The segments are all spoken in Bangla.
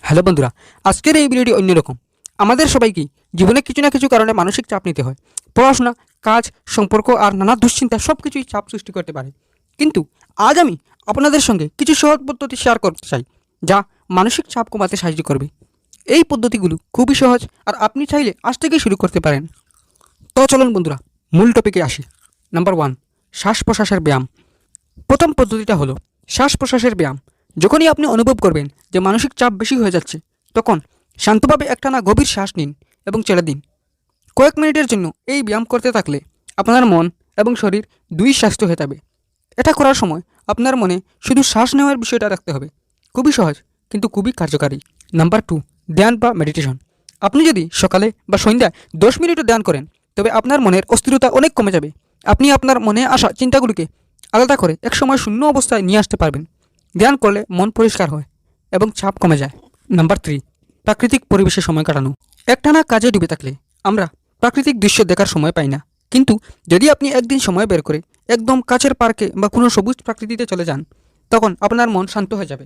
হ্যালো বন্ধুরা, আজকের এই ভিডিওটি অন্যরকম। আমাদের সবাইকেই জীবনে কিছু না কিছু কারণে মানসিক চাপ নিতে হয়। পড়াশোনা, কাজ, সম্পর্ক আর নানা দুশ্চিন্তা সব কিছুই চাপ সৃষ্টি করতে পারে। কিন্তু আজ আমি আপনাদের সঙ্গে কিছু সহজ পদ্ধতি শেয়ার করতে চাই, যা মানসিক চাপ কমাতে সাহায্য করবে। এই পদ্ধতিগুলো খুবই সহজ আর আপনি চাইলে আজ থেকেই শুরু করতে পারেন। তো চলুন বন্ধুরা, মূল টপিকে আসি। নাম্বার 1, শ্বাস প্রশ্বাসের ব্যায়াম। প্রথম পদ্ধতিটা হলো শ্বাস প্রশ্বাসের ব্যায়াম। যখনই আপনি অনুভব করবেন যে মানসিক চাপ বেশি হয়ে যাচ্ছে, তখন শান্তভাবে একটানা গভীর শ্বাস নিন এবং ছেড়ে দিন। কয়েক মিনিটের জন্য এই ব্যায়াম করতে থাকলে আপনার মন এবং শরীর দুই স্বাস্থ্য হয়ে যাবে। এটা করার সময় আপনার মনে শুধু শ্বাস নেওয়ার বিষয়টা রাখতে হবে। খুবই সহজ কিন্তু খুবই কার্যকারী। নাম্বার 2, ধ্যান বা মেডিটেশন। আপনি যদি সকালে বা সন্ধ্যায় 10 মিনিটও ধ্যান করেন, তবে আপনার মনের অস্থিরতা অনেক কমে যাবে। আপনি আপনার মনে আসা চিন্তাগুলিকে আলাদা করে একসময় শূন্য অবস্থায় নিয়ে আসতে পারবেন। ধ্যান করলে মন পরিষ্কার হয় এবং চাপ কমে যায়। নাম্বার 3, প্রাকৃতিক পরিবেশে সময় কাটানো। একটানা কাজে ডুবে থাকলে আমরা প্রাকৃতিক দৃশ্য দেখার সময় পাই না, কিন্তু যদি আপনি একদিন সময় বের করে একদম কাছের পার্কে বা কোনো সবুজ প্রাকৃতিতে চলে যান, তখন আপনার মন শান্ত হয়ে যাবে।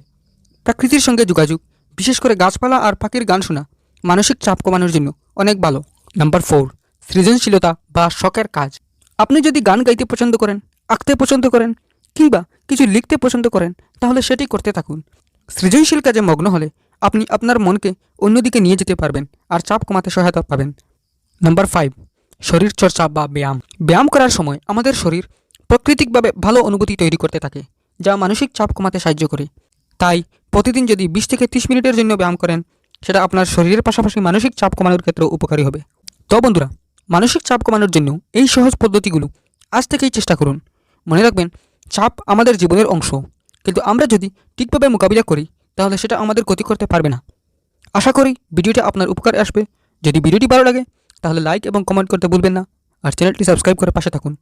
প্রকৃতির সঙ্গে যোগাযোগ, বিশেষ করে গাছপালা আর পাখির গান শোনা, মানসিক চাপ কমানোর জন্য অনেক ভালো। নাম্বার 4, সৃজনশীলতা বা শখের কাজ। আপনি যদি গান গাইতে পছন্দ করেন, আঁকতে পছন্দ করেন কিংবা কিছু লিখতে পছন্দ করেন, তাহলে সেটি করতে থাকুন। সৃজনশীল কাজে মগ্ন হলে আপনি আপনার মনকে অন্যদিকে নিয়ে যেতে পারবেন আর চাপ কমাতে সহায়তা পাবেন। নাম্বার 5, শরীর চর্চা বা ব্যায়াম। ব্যায়াম করার সময় আমাদের শরীর প্রাকৃতিকভাবে ভালো অনুভূতি তৈরি করতে থাকে, যা মানসিক চাপ কমাতে সাহায্য করে। তাই প্রতিদিন যদি 20 থেকে 30 মিনিটের জন্য ব্যায়াম করেন, সেটা আপনার শরীরের পাশাপাশি মানসিক চাপ কমানোর ক্ষেত্রেও উপকারী হবে। তো বন্ধুরা, মানসিক চাপ কমানোর জন্য এই সহজ পদ্ধতিগুলো আজ থেকেই চেষ্টা করুন। মনে রাখবেন, চাপ আমাদের জীবনের অংশ, কিন্তু আমরা যদি ঠিকভাবে মোকাবিলা করি, তাহলে সেটা আমাদের ক্ষতি করতে পারবে না। আশা করি ভিডিওটা আপনার উপকারে আসবে। যদি ভিডিওটি ভালো লাগে, তাহলে লাইক এবং কমেন্ট করতে ভুলবেন না, আর চ্যানেলটি সাবস্ক্রাইব করে পাশে থাকুন।